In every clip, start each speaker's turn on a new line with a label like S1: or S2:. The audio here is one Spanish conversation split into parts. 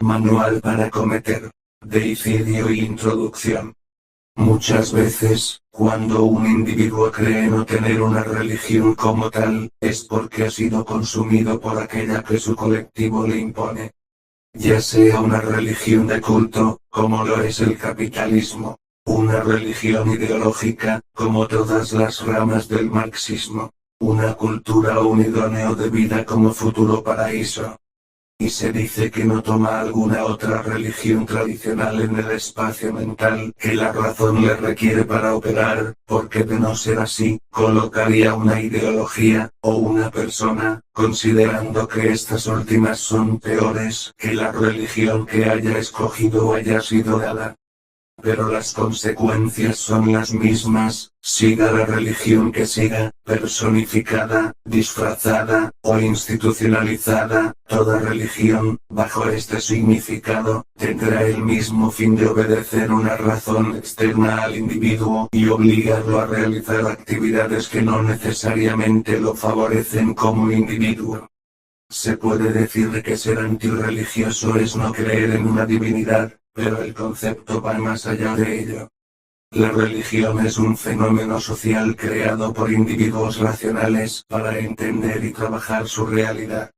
S1: Manual para cometer deicidio y introducción. Muchas veces, cuando un individuo cree no tener una religión como tal, es porque ha sido consumido por aquella que su colectivo le impone. Ya sea una religión de culto, como lo es el capitalismo, una religión ideológica, como todas las ramas del marxismo, una cultura o un idóneo de vida como futuro paraíso. Y se dice que no toma alguna otra religión tradicional en el espacio mental que la razón le requiere para operar, porque de no ser así, colocaría una ideología, o una persona, considerando que estas últimas son peores que la religión que haya escogido o haya sido dada. Pero las consecuencias son las mismas, siga la religión que siga, personificada, disfrazada, o institucionalizada, toda religión, bajo este significado, tendrá el mismo fin de obedecer una razón externa al individuo y obligarlo a realizar actividades que no necesariamente lo favorecen como individuo. Se puede decir que ser antirreligioso es no creer en una divinidad, pero el concepto va más allá de ello. La religión es un fenómeno social creado por individuos racionales para entender y trabajar su realidad.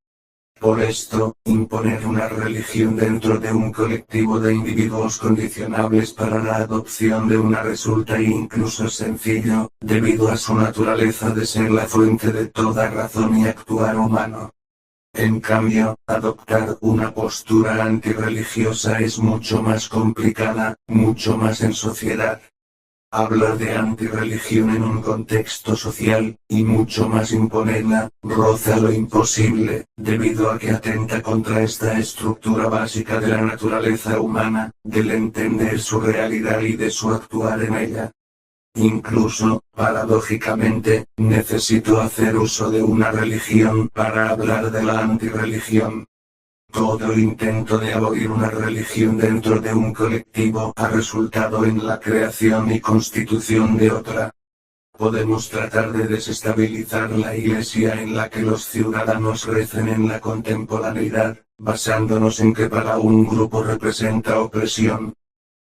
S1: Por esto, imponer una religión dentro de un colectivo de individuos condicionables para la adopción de una resulta incluso sencillo, debido a su naturaleza de ser la fuente de toda razón y actuar humano. En cambio, adoptar una postura antirreligiosa es mucho más complicada, mucho más en sociedad. Hablar de antirreligión en un contexto social, y mucho más imponerla, roza lo imposible, debido a que atenta contra esta estructura básica de la naturaleza humana, del entender su realidad y de su actuar en ella. Incluso, paradójicamente, necesito hacer uso de una religión para hablar de la antirreligión. Todo intento de abolir una religión dentro de un colectivo ha resultado en la creación y constitución de otra. Podemos tratar de desestabilizar la iglesia en la que los ciudadanos recen en la contemporaneidad, basándonos en que para un grupo representa opresión.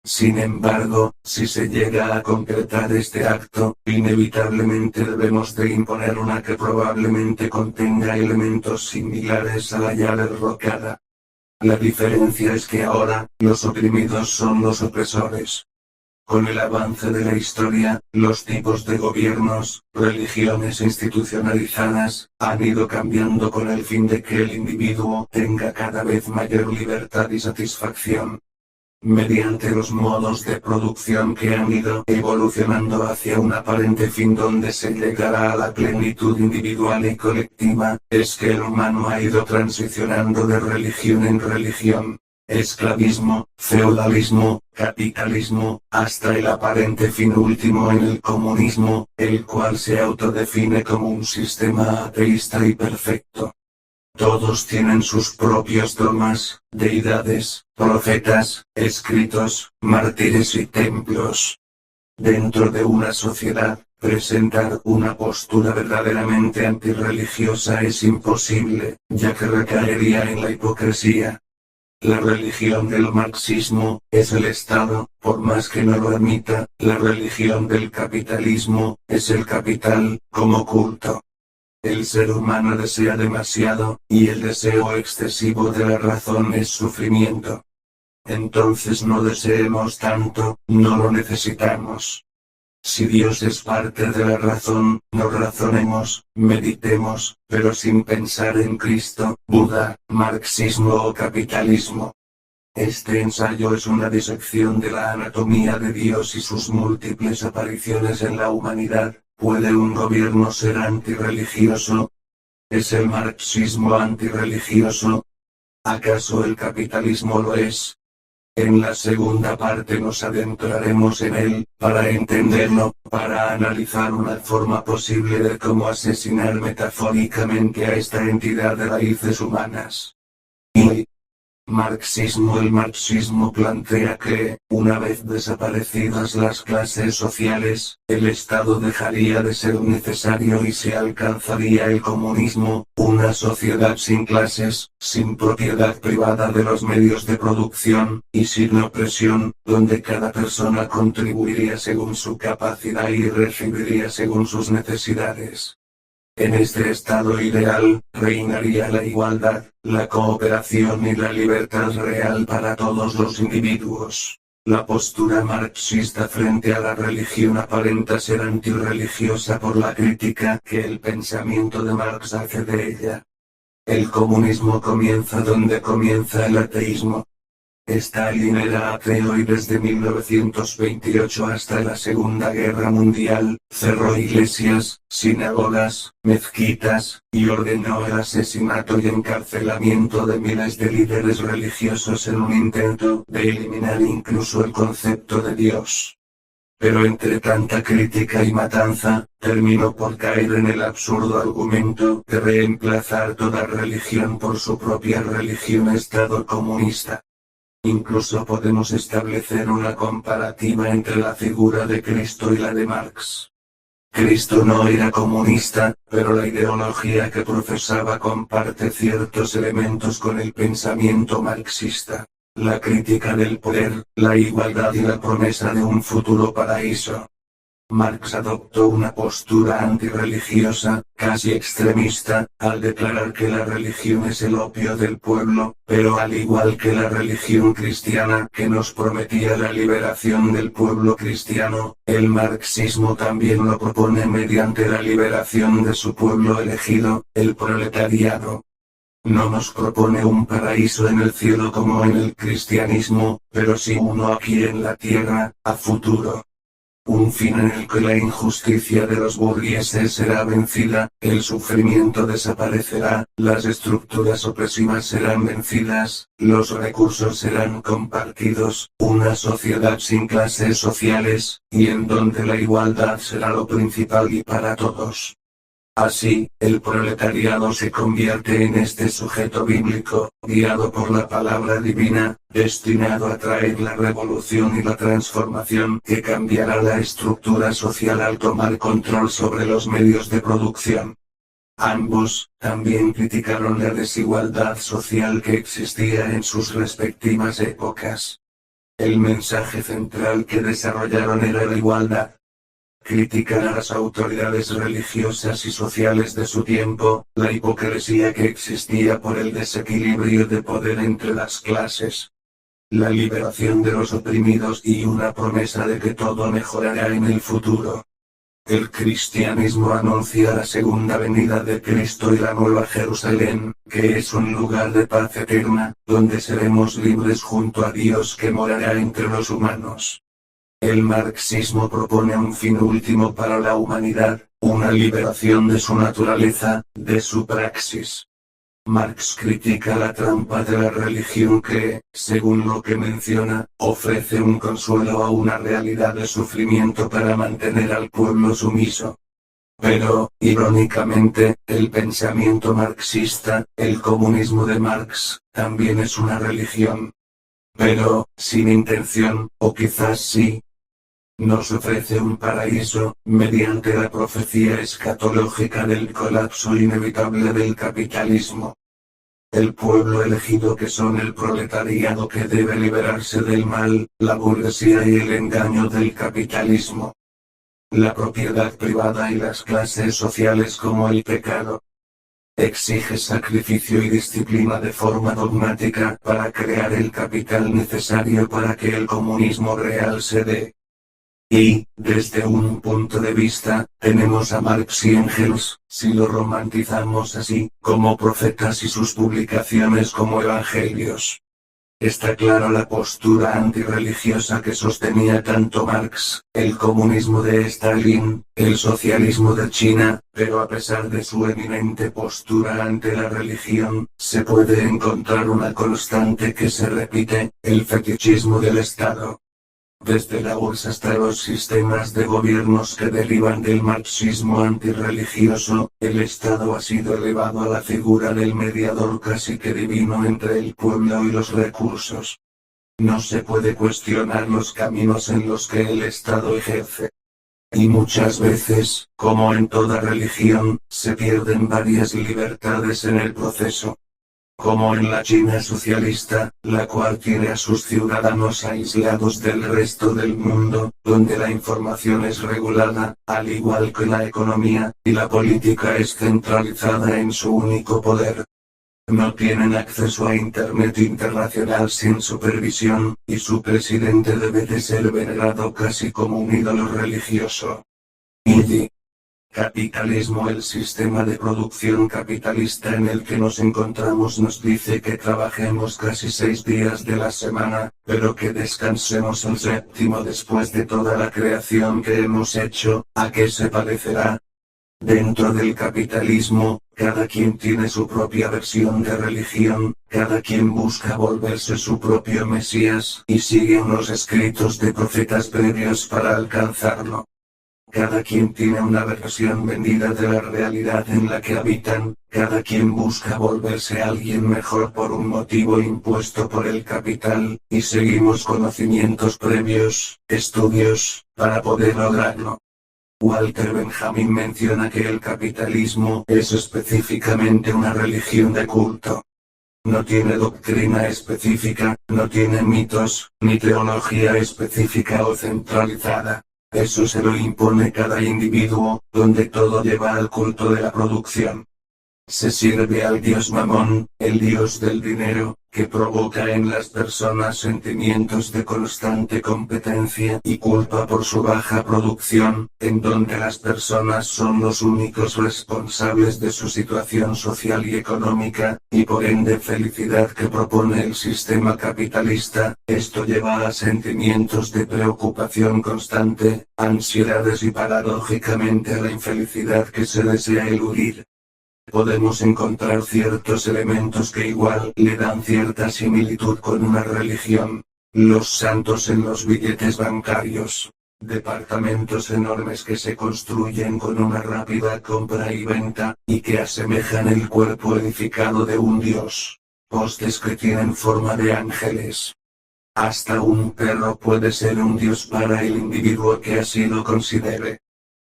S1: Sin embargo, si se llega a concretar este acto, inevitablemente debemos de imponer una que probablemente contenga elementos similares a la ya derrocada. La diferencia es que ahora, los oprimidos son los opresores. Con el avance de la historia, los tipos de gobiernos, religiones institucionalizadas, han ido cambiando con el fin de que el individuo tenga cada vez mayor libertad y satisfacción. Mediante los modos de producción que han ido evolucionando hacia un aparente fin donde se llegará a la plenitud individual y colectiva, es que el humano ha ido transicionando de religión en religión, esclavismo, feudalismo, capitalismo, hasta el aparente fin último en el comunismo, el cual se autodefine como un sistema ateísta y perfecto. Todos tienen sus propios dogmas, deidades, profetas, escritos, mártires y templos. Dentro de una sociedad, presentar una postura verdaderamente antirreligiosa es imposible, ya que recaería en la hipocresía. La religión del marxismo es el Estado, por más que no lo admita, la religión del capitalismo es el capital, como culto. El ser humano desea demasiado, y el deseo excesivo de la razón es sufrimiento. Entonces no deseemos tanto, no lo necesitamos. Si Dios es parte de la razón, no razonemos, meditemos, pero sin pensar en Cristo, Buda, marxismo o capitalismo. Este ensayo es una disección de la anatomía de Dios y sus múltiples apariciones en la humanidad. ¿Puede un gobierno ser antirreligioso? ¿Es el marxismo antirreligioso? ¿Acaso el capitalismo lo es? En la segunda parte nos adentraremos en él, para entenderlo, para analizar una forma posible de cómo asesinar metafóricamente a esta entidad de raíces humanas. Y Marxismo. El marxismo plantea que, una vez desaparecidas las clases sociales, el Estado dejaría de ser necesario y se alcanzaría el comunismo, una sociedad sin clases, sin propiedad privada de los medios de producción, y sin opresión, donde cada persona contribuiría según su capacidad y recibiría según sus necesidades. En este estado ideal, reinaría la igualdad, la cooperación y la libertad real para todos los individuos. La postura marxista frente a la religión aparenta ser antirreligiosa por la crítica que el pensamiento de Marx hace de ella. El comunismo comienza donde comienza el ateísmo. Stalin era ateo y desde 1928 hasta la Segunda Guerra Mundial, cerró iglesias, sinagogas, mezquitas, y ordenó el asesinato y encarcelamiento de miles de líderes religiosos en un intento de eliminar incluso el concepto de Dios. Pero entre tanta crítica y matanza, terminó por caer en el absurdo argumento de reemplazar toda religión por su propia religión Estado comunista. Incluso podemos establecer una comparativa entre la figura de Cristo y la de Marx. Cristo no era comunista, pero la ideología que profesaba comparte ciertos elementos con el pensamiento marxista. La crítica del poder, la igualdad y la promesa de un futuro paraíso. Marx adoptó una postura antirreligiosa, casi extremista, al declarar que la religión es el opio del pueblo, pero al igual que la religión cristiana que nos prometía la liberación del pueblo cristiano, el marxismo también lo propone mediante la liberación de su pueblo elegido, el proletariado. No nos propone un paraíso en el cielo como en el cristianismo, pero sí uno aquí en la tierra, a futuro. Un fin en el que la injusticia de los burgueses será vencida, el sufrimiento desaparecerá, las estructuras opresivas serán vencidas, los recursos serán compartidos, una sociedad sin clases sociales, y en donde la igualdad será lo principal y para todos. Así, el proletariado se convierte en este sujeto bíblico, guiado por la palabra divina, destinado a traer la revolución y la transformación que cambiará la estructura social al tomar control sobre los medios de producción. Ambos, también criticaron la desigualdad social que existía en sus respectivas épocas. El mensaje central que desarrollaron era la igualdad. Criticar a las autoridades religiosas y sociales de su tiempo, la hipocresía que existía por el desequilibrio de poder entre las clases, la liberación de los oprimidos y una promesa de que todo mejorará en el futuro. El cristianismo anuncia la segunda venida de Cristo y la nueva Jerusalén, que es un lugar de paz eterna, donde seremos libres junto a Dios que morará entre los humanos. El marxismo propone un fin último para la humanidad, una liberación de su naturaleza, de su praxis. Marx critica la trampa de la religión que, según lo que menciona, ofrece un consuelo a una realidad de sufrimiento para mantener al pueblo sumiso. Pero, irónicamente, el pensamiento marxista, el comunismo de Marx, también es una religión. Pero, sin intención, o quizás sí, nos ofrece un paraíso, mediante la profecía escatológica del colapso inevitable del capitalismo. El pueblo elegido que son el proletariado que debe liberarse del mal, la burguesía y el engaño del capitalismo. La propiedad privada y las clases sociales como el pecado. Exige sacrificio y disciplina de forma dogmática para crear el capital necesario para que el comunismo real se dé. Y, desde un punto de vista, tenemos a Marx y Engels, si lo romantizamos así, como profetas y sus publicaciones como evangelios. Está claro la postura antirreligiosa que sostenía tanto Marx, el comunismo de Stalin, el socialismo de China, pero a pesar de su eminente postura ante la religión, se puede encontrar una constante que se repite, el fetichismo del Estado. Desde la URSS hasta los sistemas de gobiernos que derivan del marxismo antirreligioso, el Estado ha sido elevado a la figura del mediador casi que divino entre el pueblo y los recursos. No se puede cuestionar los caminos en los que el Estado ejerce. Y muchas veces, como en toda religión, se pierden varias libertades en el proceso. Como en la China socialista, la cual tiene a sus ciudadanos aislados del resto del mundo, donde la información es regulada, al igual que la economía, y la política es centralizada en su único poder. No tienen acceso a Internet internacional sin supervisión, y su presidente debe de ser venerado casi como un ídolo religioso. Y capitalismo. El sistema de producción capitalista en el que nos encontramos nos dice que trabajemos casi 6 días de la semana, pero que descansemos el séptimo después de toda la creación que hemos hecho. ¿A qué se parecerá? Dentro del capitalismo, cada quien tiene su propia versión de religión, cada quien busca volverse su propio Mesías, y sigue unos escritos de profetas previos para alcanzarlo. Cada quien tiene una versión vendida de la realidad en la que habitan, cada quien busca volverse alguien mejor por un motivo impuesto por el capital, y seguimos conocimientos previos, estudios, para poder lograrlo. Walter Benjamin menciona que el capitalismo es específicamente una religión de culto. No tiene doctrina específica, no tiene mitos, ni teología específica o centralizada. Eso se lo impone cada individuo, donde todo lleva al culto de la producción. Se sirve al dios Mamón, el dios del dinero, que provoca en las personas sentimientos de constante competencia y culpa por su baja producción, en donde las personas son los únicos responsables de su situación social y económica, y por ende felicidad que propone el sistema capitalista. Esto lleva a sentimientos de preocupación constante, ansiedades y paradójicamente a la infelicidad que se desea eludir. Podemos encontrar ciertos elementos que igual le dan cierta similitud con una religión. Los santos en los billetes bancarios. Departamentos enormes que se construyen con una rápida compra y venta, y que asemejan el cuerpo edificado de un dios. Postes que tienen forma de ángeles. Hasta un perro puede ser un dios para el individuo que así lo considere.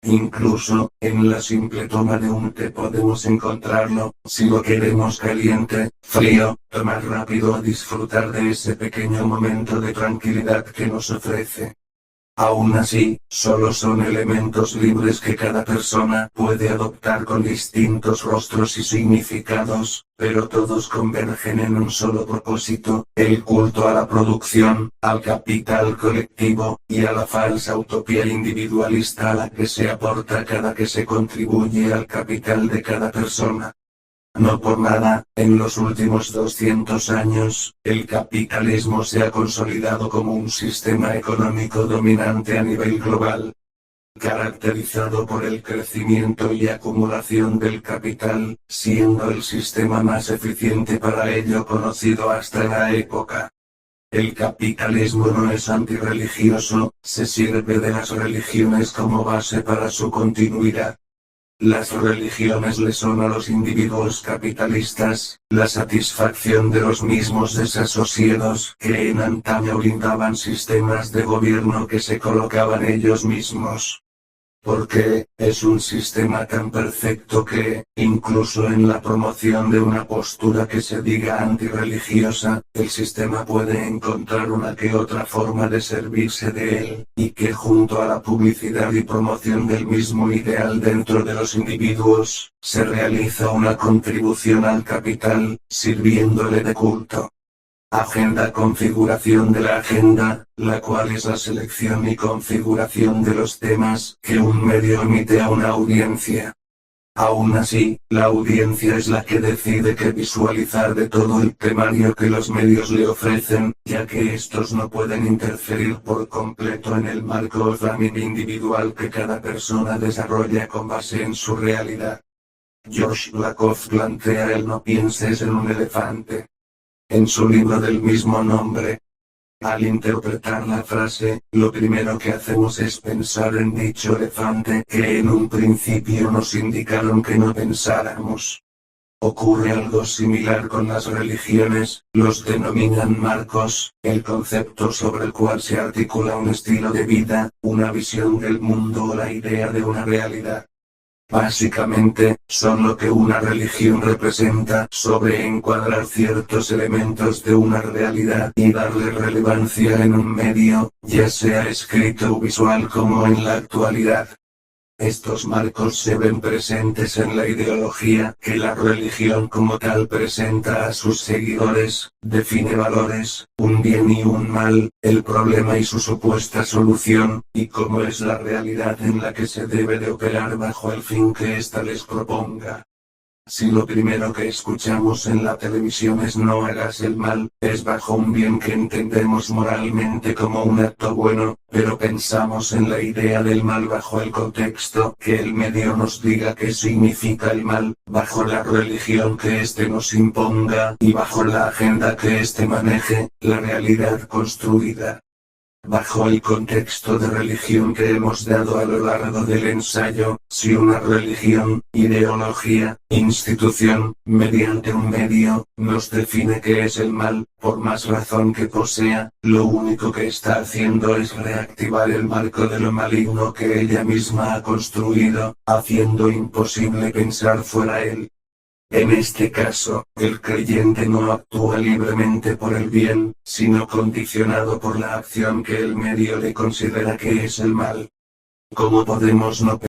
S1: Incluso, en la simple toma de un té podemos encontrarlo, si lo queremos caliente, frío, tomar rápido o disfrutar de ese pequeño momento de tranquilidad que nos ofrece. Aún así, solo son elementos libres que cada persona puede adoptar con distintos rostros y significados, pero todos convergen en un solo propósito, el culto a la producción, al capital colectivo, y a la falsa utopía individualista a la que se aporta cada que se contribuye al capital de cada persona. No por nada, en los últimos 200 años, el capitalismo se ha consolidado como un sistema económico dominante a nivel global, caracterizado por el crecimiento y acumulación del capital, siendo el sistema más eficiente para ello conocido hasta la época. El capitalismo no es antirreligioso, se sirve de las religiones como base para su continuidad. Las religiones le son a los individuos capitalistas, la satisfacción de los mismos desasosiegos que en antaño brindaban sistemas de gobierno que se colocaban ellos mismos. Porque, es un sistema tan perfecto que, incluso en la promoción de una postura que se diga antirreligiosa, el sistema puede encontrar una que otra forma de servirse de él, y que junto a la publicidad y promoción del mismo ideal dentro de los individuos, se realiza una contribución al capital, sirviéndole de culto. Agenda. Configuración de la agenda, la cual es la selección y configuración de los temas que un medio emite a una audiencia. Aún así, la audiencia es la que decide qué visualizar de todo el temario que los medios le ofrecen, ya que estos no pueden interferir por completo en el marco o framing individual que cada persona desarrolla con base en su realidad. Josh Lakoff plantea el no pienses en un elefante. En su libro del mismo nombre, Al interpretar la frase, lo primero que hacemos es pensar en dicho elefante que en un principio nos indicaron que no pensáramos. Ocurre algo similar con las religiones, los denominan marcos, el concepto sobre el cual se articula un estilo de vida, una visión del mundo o la idea de una realidad. Básicamente, son lo que una religión representa sobre encuadrar ciertos elementos de una realidad y darle relevancia en un medio, ya sea escrito o visual como en la actualidad. Estos marcos se ven presentes en la ideología que la religión como tal presenta a sus seguidores, define valores, un bien y un mal, el problema y su supuesta solución, y cómo es la realidad en la que se debe de operar bajo el fin que ésta les proponga. Si lo primero que escuchamos en la televisión es no hagas el mal, es bajo un bien que entendemos moralmente como un acto bueno, pero pensamos en la idea del mal bajo el contexto que el medio nos diga qué significa el mal, bajo la religión que éste nos imponga y bajo la agenda que éste maneje, la realidad construida. Bajo el contexto de religión que hemos dado a lo largo del ensayo, si una religión, ideología, institución, mediante un medio, nos define qué es el mal, por más razón que posea, lo único que está haciendo es reactivar el marco de lo maligno que ella misma ha construido, haciendo imposible pensar fuera él. En este caso, el creyente no actúa libremente por el bien, sino condicionado por la acción que el medio le considera que es el mal. ¿Cómo podemos no